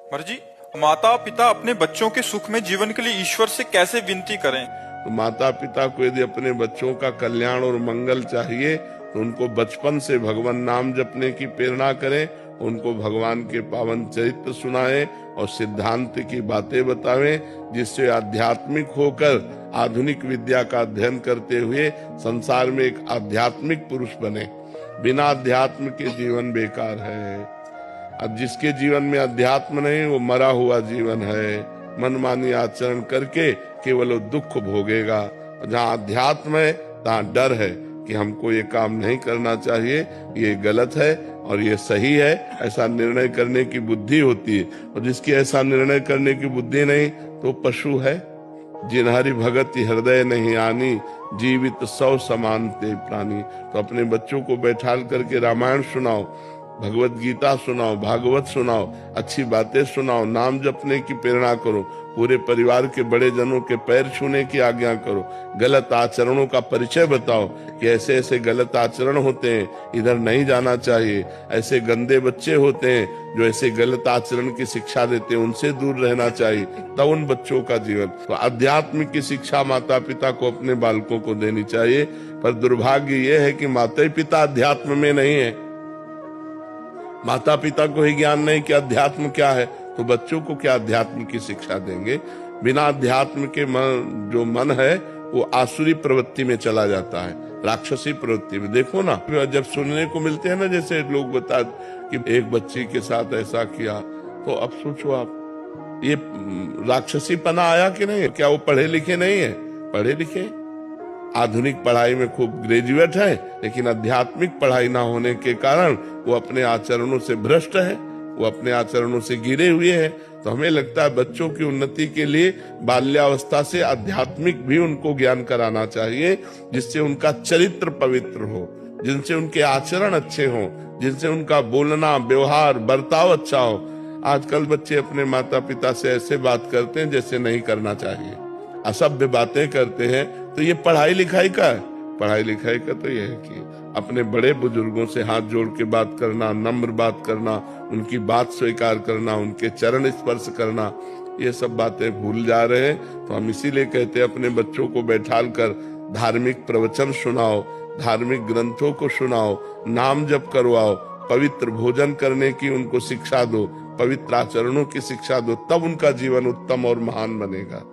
मर्जी। माता पिता अपने बच्चों के सुख में जीवन के लिए ईश्वर से कैसे विनती करें? तो माता पिता को यदि अपने बच्चों का कल्याण और मंगल चाहिए तो उनको बचपन से भगवान नाम जपने की प्रेरणा करें, उनको भगवान के पावन चरित्र सुनाएं और सिद्धांत की बातें बतावें, जिससे आध्यात्मिक होकर आधुनिक विद्या का अध्ययन करते हुए संसार में एक आध्यात्मिक पुरुष बने। बिना अध्यात्म के जीवन बेकार है। अब जिसके जीवन में अध्यात्म नहीं, वो मरा हुआ जीवन है। मनमानी आचरण करके केवल वो दुख भोगेगा। जहाँ अध्यात्म है तहाँ डर है कि हमको ये काम नहीं करना चाहिए, ये गलत है और ये सही है, ऐसा निर्णय करने की बुद्धि होती है। और जिसकी ऐसा निर्णय करने की बुद्धि नहीं तो पशु है। जिन हरि भगति हृदय नहीं आनी, जीवित सौ समान ते प्राणी। तो अपने बच्चों को बैठाल करके रामायण सुनाओ, भगवत गीता सुनाओ, भागवत सुनाओ, अच्छी बातें सुनाओ, नाम जपने की प्रेरणा करो, पूरे परिवार के बड़े जनों के पैर छूने की आज्ञा करो, गलत आचरणों का परिचय बताओ कि ऐसे ऐसे गलत आचरण होते हैं, इधर नहीं जाना चाहिए, ऐसे गंदे बच्चे होते हैं जो ऐसे गलत आचरण की शिक्षा देते हैं, उनसे दूर रहना चाहिए। तब उन बच्चों का जीवन। तो अध्यात्म की शिक्षा माता पिता को अपने बालकों को देनी चाहिए। पर दुर्भाग्य ये है कि माता पिता अध्यात्म में नहीं है। माता पिता को ही ज्ञान नहीं कि अध्यात्म क्या है, तो बच्चों को क्या अध्यात्म की शिक्षा देंगे? बिना अध्यात्म के जो मन है वो आसुरी प्रवृत्ति में चला जाता है, राक्षसी प्रवृत्ति में। देखो ना, जब सुनने को मिलते हैं ना, जैसे लोग बता कि एक बच्ची के साथ ऐसा किया, तो अब सोचो आप, ये राक्षसी पना आया कि नहीं? क्या वो पढ़े लिखे नहीं है? पढ़े लिखे, आधुनिक पढ़ाई में खूब ग्रेजुएट है, लेकिन आध्यात्मिक पढ़ाई ना होने के कारण वो अपने आचरणों से भ्रष्ट है, वो अपने आचरणों से गिरे हुए हैं। तो हमें लगता है बच्चों की उन्नति के लिए बाल्यावस्था से आध्यात्मिक भी उनको ज्ञान कराना चाहिए, जिससे उनका चरित्र पवित्र हो, जिनसे उनके आचरण अच्छे हो, जिनसे उनका बोलना व्यवहार बर्ताव अच्छा हो। आजकल बच्चे अपने माता पिता से ऐसे बात करते हैं जैसे नहीं करना चाहिए, असभ्य बातें करते हैं। तो ये पढ़ाई लिखाई का है? पढ़ाई लिखाई का तो ये है कि अपने बड़े बुजुर्गों से हाथ जोड़ के बात करना, नम्र बात करना, उनकी बात स्वीकार करना, उनके चरण स्पर्श करना, ये सब बातें भूल जा रहे हैं। तो हम इसीलिए कहते हैं अपने बच्चों को बैठाल कर धार्मिक प्रवचन सुनाओ, धार्मिक ग्रंथों को सुनाओ, नाम जप करवाओ, पवित्र भोजन करने की उनको शिक्षा दो, पवित्र आचरणों की शिक्षा दो, तब उनका जीवन उत्तम और महान बनेगा।